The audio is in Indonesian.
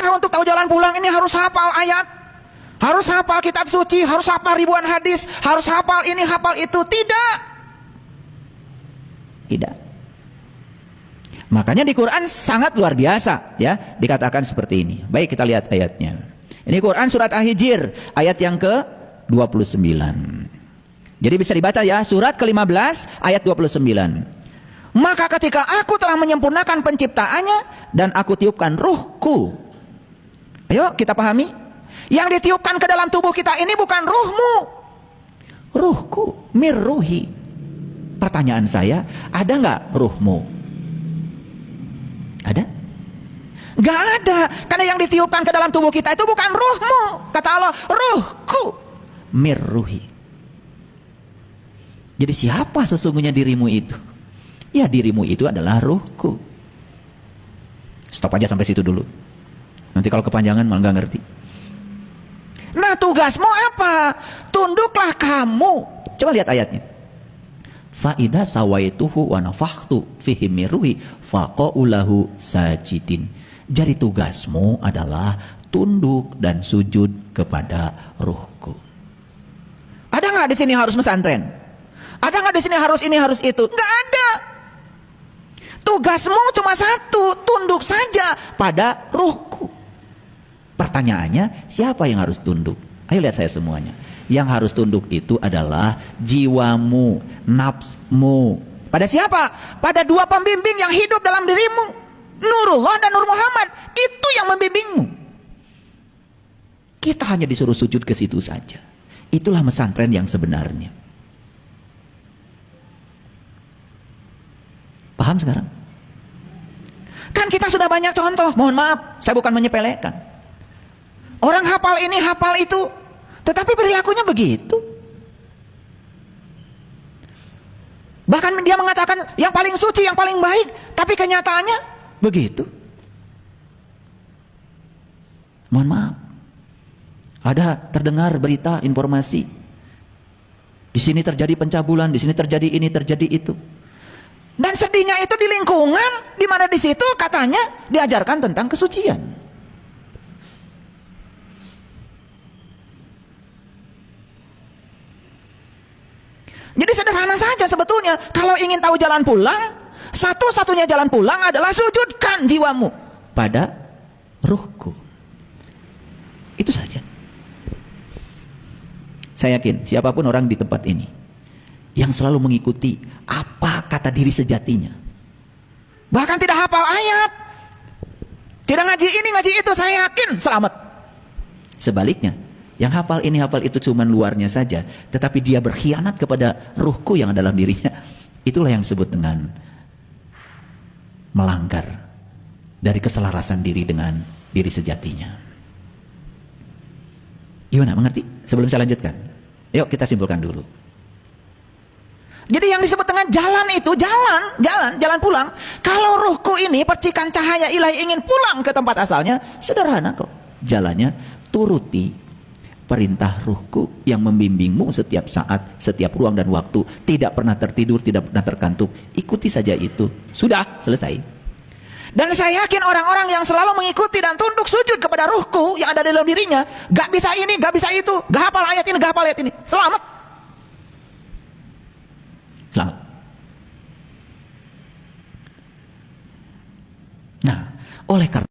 Apakah untuk tahu jalan pulang ini harus hafal ayat? Harus hafal kitab suci? Harus hafal ribuan hadis? Harus hafal ini, hafal itu? Tidak. Tidak. Makanya di Quran sangat luar biasa ya, dikatakan seperti ini. Baik, kita lihat ayatnya. Ini Quran surat Al-Hijr ayat yang ke-29. Jadi bisa dibaca ya, surat ke-15 ayat 29. Maka ketika aku telah menyempurnakan penciptaannya dan aku tiupkan ruhku. Ayo kita pahami. Yang ditiupkan ke dalam tubuh kita ini bukan ruhmu. Ruhku, mirruhi. Pertanyaan saya, ada nggak ruhmu? Ada? Nggak ada. Karena yang ditiupkan ke dalam tubuh kita itu bukan ruhmu. Kata Allah, ruhku, mirruhi. Jadi siapa sesungguhnya dirimu itu? Ya, dirimu itu adalah ruhku. Stop aja sampai situ dulu. Nanti kalau kepanjangan malah nggak ngerti. Nah, tugasmu apa? Tunduklah kamu. Coba lihat ayatnya. Fa idza sawaituhu wa nafakhtu fihi min ruhi faqaulahu sajidin. Jadi tugasmu adalah tunduk dan sujud kepada ruhku. Ada nggak di sini harus pesantren? Ada nggak di sini harus ini harus itu? Nggak ada. Tugasmu cuma satu, tunduk saja pada ruhku. Pertanyaannya, siapa yang harus tunduk? Ayo lihat saya semuanya. Yang harus tunduk itu adalah jiwamu, nafsmu. Pada siapa? Pada dua pembimbing yang hidup dalam dirimu, Nurullah dan Nur Muhammad. Itu yang membimbingmu. Kita hanya disuruh sujud ke situ saja. Itulah pesantren yang sebenarnya. Paham sekarang? Kan kita sudah banyak contoh. Mohon maaf, saya bukan menyepelekan. Orang hafal ini, hafal itu, tetapi perilakunya begitu. Bahkan dia mengatakan yang paling suci, yang paling baik, tapi kenyataannya begitu. Mohon maaf. Ada terdengar berita, informasi. Di sini terjadi pencabulan, di sini terjadi ini, terjadi itu. Dan sedihnya itu di lingkungan di mana di situ katanya diajarkan tentang kesucian. Jadi sederhana saja sebetulnya. Kalau ingin tahu jalan pulang, satu-satunya jalan pulang adalah sujudkan jiwamu pada ruhku. Itu saja. Saya yakin siapapun orang di tempat ini yang selalu mengikuti apa kata diri sejatinya, bahkan tidak hafal ayat, tidak ngaji ini ngaji itu, saya yakin selamat. Sebaliknya, yang hafal ini hafal itu cuma luarnya saja, tetapi dia berkhianat kepada ruhku yang ada dalam dirinya. Itulah yang disebut dengan melanggar dari keselarasan diri dengan diri sejatinya. Gimana, mengerti? Sebelum saya lanjutkan, yuk kita simpulkan dulu. Jadi yang disebut dengan jalan itu, jalan pulang. Kalau ruhku ini percikan cahaya ilahi ingin pulang ke tempat asalnya, sederhana kok. Jalannya turuti perintah ruhku yang membimbingmu setiap saat, setiap ruang dan waktu. Tidak pernah tertidur, tidak pernah terkantuk. Ikuti saja itu. Sudah, selesai. Dan saya yakin orang-orang yang selalu mengikuti dan tunduk sujud kepada ruhku yang ada dalam dirinya, gak bisa ini, gak bisa itu, gak hafal ayat ini, gak hafal ayat ini, selamat. Selamat. Nah, oleh karena